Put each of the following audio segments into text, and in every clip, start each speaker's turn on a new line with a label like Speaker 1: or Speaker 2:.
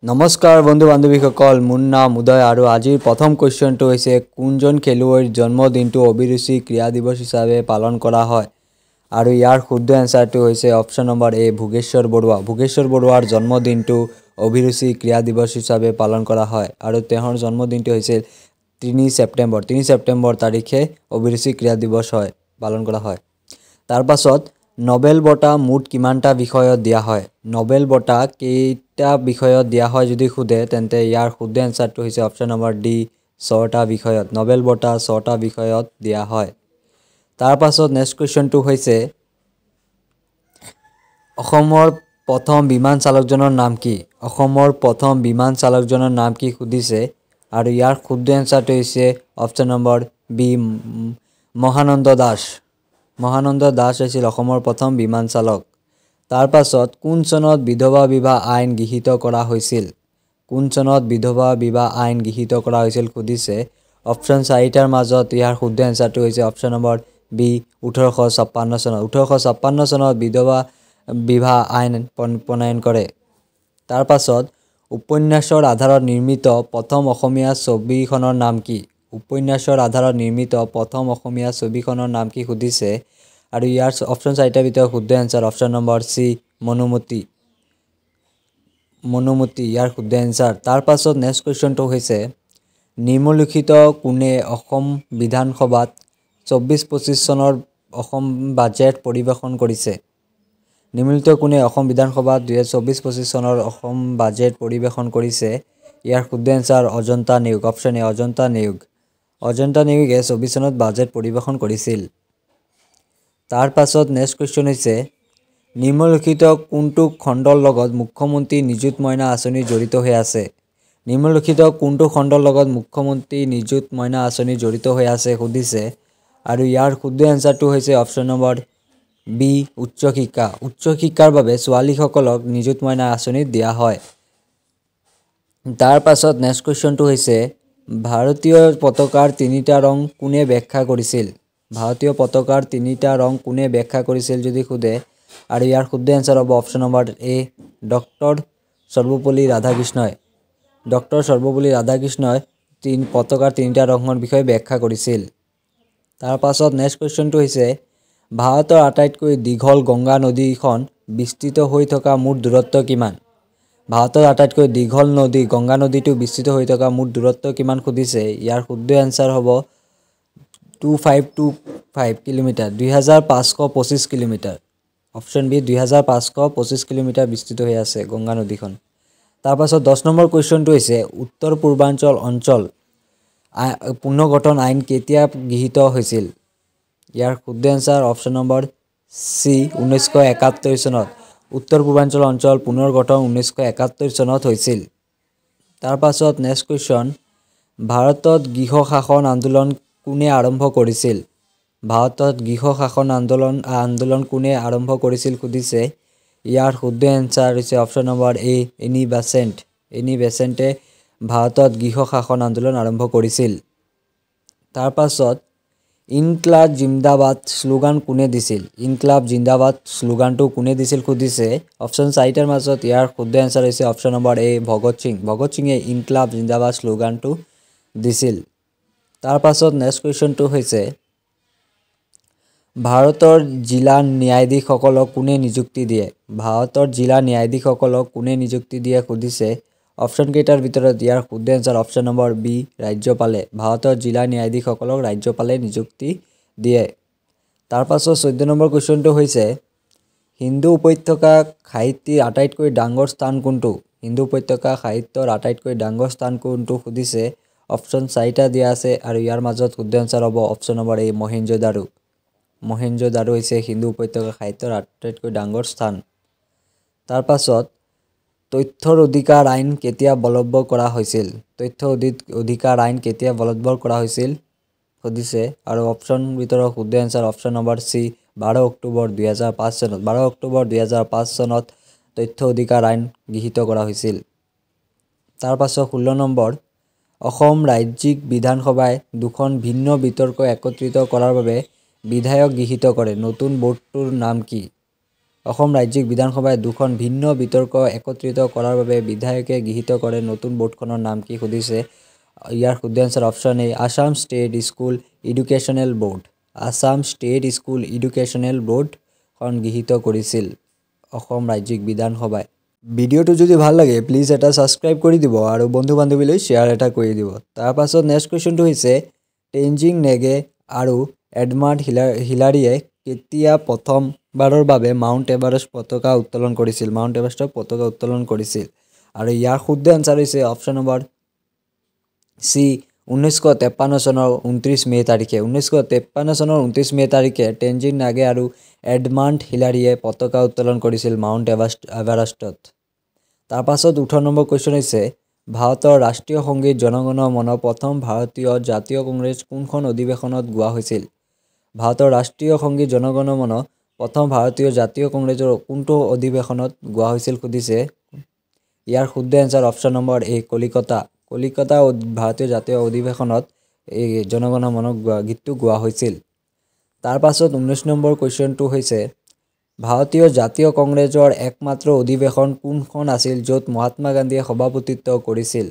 Speaker 1: নমস্কাৰ বন্ধু বান্ধৱীসকল, মোৰ নাম উদয় আৰু আজিৰ প্ৰথম কুৱেশ্যনটো হৈছে কোনজন খেলুৱৈৰ জন্মদিনটো অভিৰুচি ক্ৰীড়া দিৱস হিচাপে পালন কৰা হয় আৰু ইয়াৰ শুদ্ধ এনসাৰটো হৈছে অপশ্যন নম্বৰ এ ভোগেশ্বৰ বৰুৱা। ভোগেশ্বৰ বৰুৱাৰ জন্মদিনটো অভিৰুচি ক্ৰীড়া দিৱস হিচাপে পালন কৰা হয় আৰু তেওঁৰ জন্মদিনটো হৈছিল 3 ছেপ্টেম্বৰ তাৰিখে অভিৰুচি ক্ৰীড়া দিৱস পালন কৰা হয়। তাৰ পাছত নোবেল বঁটা মুঠ কিমানটা বিষয়ত দিয়া হয়? নোবেল বঁটা কেইটা বিষয়ত দিয়া হয় যদি সোধে তেন্তে ইয়াৰ শুদ্ধ এনসাৰটো হৈছে অপশ্যন নম্বৰ ডি 6টা বিষয়ত। নোবেল বঁটা 6টা বিষয়ত দিয়া হয়। তাৰ পাছত নেক্সট কুৱেশ্যনটো হৈছে অসমৰ প্ৰথম বিমান চালকজনৰ নাম কি? অসমৰ প্ৰথম বিমান চালকজনৰ নাম কি সুধিছে আৰু ইয়াৰ শুদ্ধ এনসাৰটো হৈছে অপশ্যন নম্বৰ বি মহানন্দ দাস। মহানন্দ দাস আছিল অসমৰ প্ৰথম বিমান চালক। তাৰ পাছত কোন চনত বিধৱা বিবাহ আইন গৃহীত কৰা হৈছিল? কোন চনত বিধৱা বিবাহ আইন গৃহীত কৰা হৈছিল সুধিছে। অপশ্যন 4টাৰ মাজত ইয়াৰ শুদ্ধ এনসাৰটো হৈছে অপশ্যন নম্বৰ বি 1856 চনত। 1856 চনত বিধৱা বিবাহ আইন প্ৰণয়ন কৰে। তাৰ পাছত উপন্যাসৰ আধাৰত নিৰ্মিত প্ৰথম অসমীয়া ছবিখনৰ নাম কি? উপন্যাসৰ আধাৰত নিৰ্মিত প্ৰথম অসমীয়া ছবিখনৰ নাম কি সুধিছে আৰু ইয়াৰ অপশ্যন 4টাৰ ভিতৰত শুদ্ধ এনসাৰ অপশ্যন নম্বৰ চি মনুমতি। ইয়াৰ শুদ্ধ এনসাৰ। তাৰ পাছত নেক্সট কুৱেশ্যনটো হৈছে নিম্নলিখিত কোনে অসম বিধানসভাত 24-25 চনৰ অসম বাজেট পৰিৱেশন কৰিছে? নিম্নলিখিত কোনে অসম বিধানসভাত 2024-25 চনৰ অসম বাজেট পৰিৱেশন কৰিছে? ইয়াৰ শুদ্ধ answer Ajanta Neog. Option A Ajanta Neog. Ajanta নেওগে 24 চনত বাজেট পৰিৱেশন কৰিছিল। তাৰ পাছত নেক্সট কুৱেশ্যন হৈছে নিম্নলিখিত কোনটো খণ্ডৰ লগত মুখ্যমন্ত্ৰী নিযুত মইনা আঁচনি জড়িত হৈ আছে? নিম্নলিখিত কোনটো খণ্ডৰ লগত মুখ্যমন্ত্ৰী নিযুত মইনা আঁচনি জড়িত হৈ আছে সুধিছে আৰু ইয়াৰ শুদ্ধ এনসাৰটো হৈছে অপশ্যন নম্বৰ বি উচ্চ শিক্ষা। উচ্চ শিক্ষাৰ বাবে ছোৱালীসকলক নিযুত মইনা আঁচনি দিয়া হয়। তাৰ পাছত নেক্সট কুৱেশ্যনটো হৈছে ভাৰতীয় পতাকাৰ 3টা ৰং কোনে ব্যাখ্যা কৰিছিল? ভাৰতীয় পতাকাৰ 3টা ৰং কোনে ব্যাখ্যা কৰিছিল যদি সোধে আৰু ইয়াৰ শুদ্ধ এনসাৰ হ'ব অপশ্যন নম্বৰ এ ডক্টৰ সৰ্বপল্লী ৰাধাকৃষ্ণই। ডক্টৰ সৰ্বপল্লী ৰাধাকৃষ্ণই পতাকাৰ 3টা ৰঙৰ বিষয়ে ব্যাখ্যা কৰিছিল। তাৰ পাছত নেক্সট কুৱেশ্যনটো হৈছে ভাৰতৰ আটাইতকৈ দীঘল গংগা নদীখন বিস্তৃত হৈ থকা মুঠ দূৰত্ব কিমান? ভাৰতৰ আটাইতকৈ দীঘল নদী গংগা নদীটো বিস্তৃত হৈ থকা মুঠ দূৰত্ব কিমান সুধিছে। ইয়াৰ শুদ্ধ এনসাৰ হ'ব 2525 kilometre 2525 kilometre. Option B 2525 kilometre বিস্তৃত হৈ আছে গংগা নদীখন। তাৰ পাছত 10 নম্বৰ কুৱেশ্যনটো হৈছে উত্তৰ পূৰ্বাঞ্চল অঞ্চল পুনৰ্গঠন আইন কেতিয়া গৃহীত হৈছিল? ইয়াৰ শুদ্ধ এনসাৰ অপশ্যন নম্বৰ চি 1971 চনত। উত্তৰ পূৰ্বাঞ্চল অঞ্চল পুনৰ্গঠন 1971 চনত হৈছিল। তাৰ পাছত নেক্সট কুৱেশ্যন ভাৰতত গৃহ শাসন আন্দোলন কোনে আৰম্ভ কৰিছিল? ভাৰতত গৃহ শাসন আন্দোলন কোনে আৰম্ভ কৰিছিল সুধিছে। ইয়াৰ শুদ্ধ এনসাৰ হৈছে অপশ্যন নম্বৰ এ এনি বেচেণ্ট। এনি বেচেণ্টে ভাৰতত গৃহ শাসন আন্দোলন আৰম্ভ কৰিছিল। তাৰ পাছত ইনকলাব জিন্দাবাদ শ্লোগান কোনে দিছিল? ইনকলাব জিন্দাবাদ শ্লোগানটো কোনে দিছিল সুধিছে। অপশ্যন 4টাৰ মাজত ইয়াৰ শুদ্ধ এনসাৰ হৈছে অপশ্যন নম্বৰ এ ভগত সিং। ভগত সিঙে ইনকলাব জিন্দাবাদ শ্লোগানটো দিছিল। তাৰ পাছত নেক্সট কুৱেশ্যনটো হৈছে ভাৰতৰ জিলা ন্যায়াধীশসকলক কোনে নিযুক্তি দিয়ে? ভাৰতৰ জিলা ন্যায়াধীশসকলক কোনে নিযুক্তি দিয়ে সুধিছে। অপশ্যন কেইটাৰ ভিতৰত ইয়াৰ শুদ্ধ এনসাৰ অপশ্যন নম্বৰ বি ৰাজ্যপালে। ভাৰতৰ জিলা ন্যায়াধীশসকলক ৰাজ্যপালে নিযুক্তি দিয়ে। তাৰ পাছত 14 নম্বৰ কুৱেশ্যনটো হৈছে সিন্ধু উপত্যকা সাহিত্যৰ আটাইতকৈ ডাঙৰ স্থান কোনটো? সিন্ধু উপত্যকা সাহিত্যৰ আটাইতকৈ ডাঙৰ স্থান কোনটো সুধিছে। অপশ্যন 4টা দিয়া আছে আৰু ইয়াৰ মাজত শুদ্ধ এনসাৰ হ'ব অপশ্যন নম্বৰ এ মহেঞ্জোদাৰো। মহেঞ্জোদাৰো হৈছে সিন্ধু উপত্যকা সাহিত্যৰ আটাইতকৈ ডাঙৰ স্থান। তাৰ পাছত তথ্যৰ অধিকাৰ আইন কেতিয়া বলৱৎ কৰা হৈছিল? তথ্যৰ অধিকাৰ আইন কেতিয়া বলৱৎ কৰা হৈছিল সুধিছে আৰু অপশ্যন ভিতৰত শুদ্ধ answer option number C 12 October 2005 চনত। 12 অক্টোবৰ 2005 চনত তথ্য অধিকাৰ আইন গৃহীত কৰা হৈছিল। তাৰ পাছত 16 নম্বৰ অসম ৰাজ্যিক বিধানসভাই দুখন ভিন্ন বিতৰ্ক একত্ৰিত কৰাৰ বাবে বিধেয়ক গৃহীত কৰে। নতুন বোৰ্ডটোৰ নাম কি? অসম ৰাজ্যিক বিধানসভাই দুখন ভিন্ন বিতৰ্ক একত্ৰিত কৰাৰ বাবে বিধায়কে গৃহীত কৰে নতুন বোৰ্ডখনৰ নাম কি সুধিছে ইয়াৰ শুদ্ধ answer option A Assam state school educational board Assam state school educational বোৰ্ডখন গৃহীত কৰিছিল অসম ৰাজ্যিক বিধানসভাই ভিডিঅ'টো যদি ভাল লাগে প্লিজ এটা সাবস্ক্ৰাইব কৰি দিব আৰু বন্ধু বান্ধৱীলৈ শ্বেয়াৰ এটা কৰি দিব তাৰ পাছত নেক্সট কোৱেশ্চনটো হৈছে টেনজিং নেগে আৰু এডমাৰ্ড হিলাৰীয়ে কেতিয়া প্ৰথমবাৰৰ বাবে মাউণ্ট এভাৰেষ্ট পতাকা উত্তোলন কৰিছিল আৰু ইয়াৰ শুদ্ধ এনসাৰ হৈছে অপশ্যন নম্বৰ চি 1953 চনৰ 29 মে তাৰিখে 1953 চনৰ 29 মে তাৰিখে টেনজিং নাগে আৰু এডমাণ্ড হিলাৰীয়ে পতাকা উত্তোলন কৰিছিল মাউণ্ট এভাৰেষ্টত তাৰ পাছত 18 নম্বৰ কোৱেশ্চন হৈছে ভাৰতৰ ৰাষ্ট্ৰীয় সংগীত জনগণ মন প্ৰথম ভাৰতীয় জাতীয় কংগ্ৰেছ কোনখন অধিৱেশনত গোৱা হৈছিল ভাৰতৰ ৰাষ্ট্ৰীয় সংগীত জনগণ মন প্ৰথম ভাৰতীয় জাতীয় কংগ্ৰেছৰ কোনটো অধিৱেশনত গোৱা হৈছিল সুধিছে ইয়াৰ শুদ্ধ এনসাৰ অপশ্যন নম্বৰ এ কলিকতা ভাৰতীয় জাতীয় অধিৱেশনত এই জনগণ মন গীতটো গোৱা হৈছিল তাৰ পাছত 19 নম্বৰ কোৱেশ্চনটো হৈছে ভাৰতীয় জাতীয় কংগ্ৰেছৰ একমাত্ৰ অধিৱেশন কোনখন আছিল য'ত মহাত্মা গান্ধীয়ে সভাপতিত্ব কৰিছিল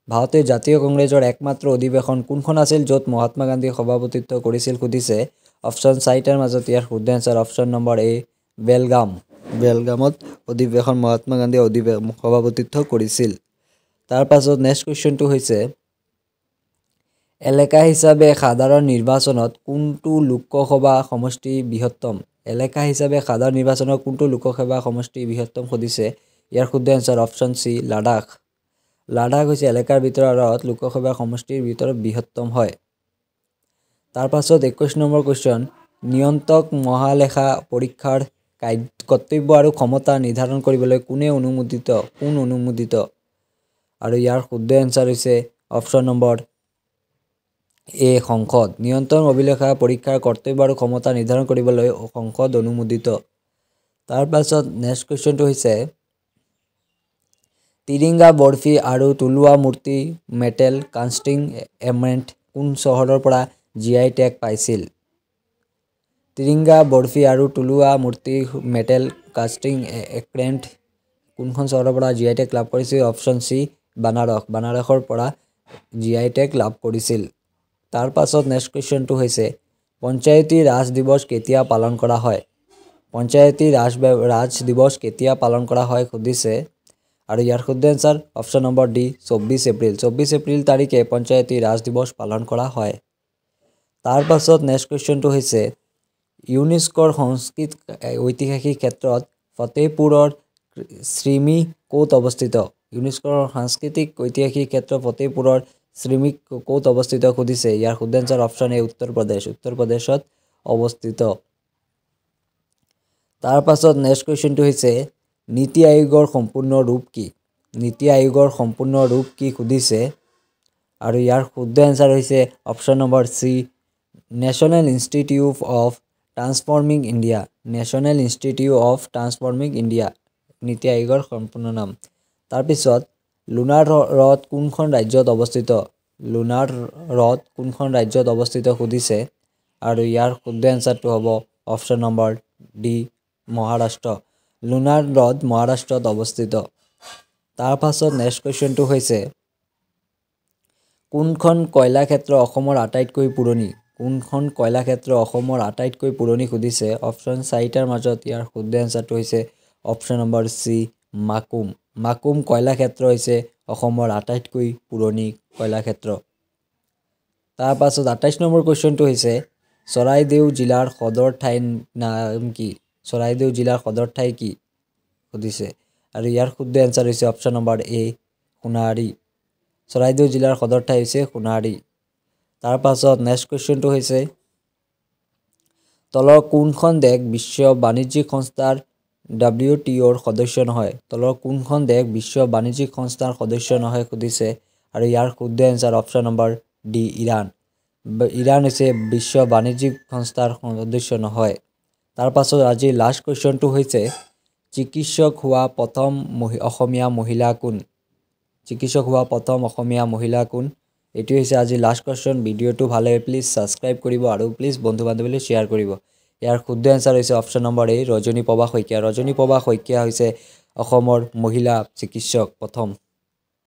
Speaker 1: ভাৰতীয় জাতীয় কংগ্ৰেছৰ একমাত্ৰ অধিৱেশন কোনখন আছিল য'ত মহাত্মা গান্ধীয়ে সভাপতিত্ব কৰিছিল সুধিছে অপশ্যন 4টাৰ মাজত ইয়াৰ শুদ্ধ এনসাৰ অপশ্যন নম্বৰ এ বেলগামত অধিৱেশন মহাত্মা গান্ধীয়ে সভাপতিত্ব কৰিছিল তাৰ পাছত নেক্সট কোৱেশ্চনটো হৈছে এলেকা হিচাপে সাধাৰণ নিৰ্বাচনত কোনটো লোকসভা সমষ্টি বৃহত্তম সুধিছে ইয়াৰ শুদ্ধ এনসাৰ অপশ্যন চি লাডাখ হৈছে এলেকাৰ ভিতৰত লোকসভা সমষ্টিৰ ভিতৰত বৃহত্তম হয় তাৰ পাছত 21 নম্বৰ কোৱেশ্চন নিয়ন্ত্ৰক মহালেখা পৰীক্ষাৰ কৰ্তব্য আৰু ক্ষমতা নিৰ্ধাৰণ কৰিবলৈ কোন অনুমোদিত আৰু ইয়াৰ শুদ্ধ এনসাৰ হৈছে অপশ্যন নম্বৰ এ সংসদ নিয়ন্ত্ৰণ অভিলেখা পৰীক্ষাৰ কৰ্তব্য আৰু ক্ষমতা নিৰ্ধাৰণ কৰিবলৈ সংসদ অনুমোদিত তাৰ পাছত নেক্সট কোৱেশ্চনটো হৈছে তিৰিংগা বৰফি আৰু তুলুৱা মূৰ্তি মেটেল কাষ্টিং এমৰেণ্ট কোন চহৰৰ পৰা জিআই টেগ পাইছিল তিৰিংগা বৰফি আৰু তুলুৱা মূৰ্তি মেটেল কাষ্টিং এমৰেণ্ট কোনখন চহৰৰ পৰা জিআই টেগ লাভ কৰিছিল অপশ্যন চি বানাৰসৰ পৰা জিআই টেগ লাভ কৰিছিল তাৰ পাছত নেক্সট কোৱেশ্চনটো হৈছে পঞ্চায়তী ৰাজ দিৱস কেতিয়া পালন কৰা হয় সুধিছে আৰু ইয়াৰ শুদ্ধ answer option number D 24 April তাৰিখে পঞ্চায়তী ৰাজ দিৱস পালন কৰা হয় তাৰ পাছত নেক্সট কোৱেশ্চনটো হৈছে ইউনেস্কোৰ সংস্কৃত ঐতিহাসিক ক্ষেত্ৰত ফতেহপুৰৰ শ্ৰীমি ক'ত অৱস্থিত ইউনেস্কোৰ সাংস্কৃতিক ঐতিহাসিক ক্ষেত্ৰ ফতেহপুৰৰ শ্ৰীমি ক'ত অৱস্থিত সুধিছে ইয়াৰ শুদ্ধ এনসাৰ অপশ্যন এ উত্তৰ প্ৰদেশত অৱস্থিত তাৰ পাছত নেক্সট কোৱেশ্চনটো হৈছে নীতি আয়োগৰ সম্পূৰ্ণ ৰূপ কি সুধিছে আৰু ইয়াৰ শুদ্ধ এনসাৰ হৈছে option number C national institute of transforming India নীতি আয়োগৰ সম্পূৰ্ণ নাম তাৰপিছত লুনাৰ হ্ৰদ কোনখন ৰাজ্যত অৱস্থিত সুধিছে আৰু ইয়াৰ শুদ্ধ এনসাৰটো হ'ব option number D Maharashtra lunar হ্ৰদ মহাৰাষ্ট্ৰত অৱস্থিত তাৰ পাছত নেক্সট কোৱেশ্চনটো হৈছে কোনখন কয়লাক্ষেত্ৰ অসমৰ আটাইতকৈ পুৰণি সুধিছে অপশ্যন 4টাৰ মাজত ইয়াৰ শুদ্ধ এনসাৰটো হৈছে অপশ্যন নম্বৰ চি মাকুম কয়লাক্ষেত্ৰ হৈছে অসমৰ আটাইতকৈ পুৰণি কয়লাক্ষেত্ৰ তাৰ পাছত 28 নম্বৰ কোৱেশ্চনটো হৈছে চৰাইদেউ জিলাৰ সদৰ ঠাই কি সুধিছে আৰু ইয়াৰ শুদ্ধ এনসাৰ হৈছে অপশ্যন নম্বৰ এ সোণাৰী চৰাইদেউ জিলাৰ সদৰ ঠাই হৈছে সোণাৰী তাৰ পাছত নেক্সট কোৱেশ্চনটো হৈছে তলৰ কোনখন দেশ বিশ্ব বাণিজ্যিক সংস্থাৰ WTOৰ সদস্য নহয় সুধিছে আৰু ইয়াৰ শুদ্ধ answer option number D Iran হৈছে বিশ্ব বাণিজ্যিক সংস্থাৰ সদস্য নহয় তাৰ পাছত আজি লাষ্ট কোৱেশ্চনটো হৈছে চিকিৎসক হোৱা প্ৰথম অসমীয়া মহিলা কোন এইটো হৈছে আজি লাষ্ট কোৱেশ্চন ভিডিঅ'টো ভালে প্লিজ সাবস্ক্ৰাইব কৰিব আৰু প্লিজ বন্ধু বান্ধৱীলৈ শ্বেয়াৰ কৰিব ইয়াৰ শুদ্ধ এনচাৰ হৈছে অপশ্যন নম্বৰ এ ৰজনী প্ৰভা শইকীয়া। ৰজনী প্ৰভা শইকীয়া হৈছে অসমৰ মহিলা চিকিৎসক প্ৰথম।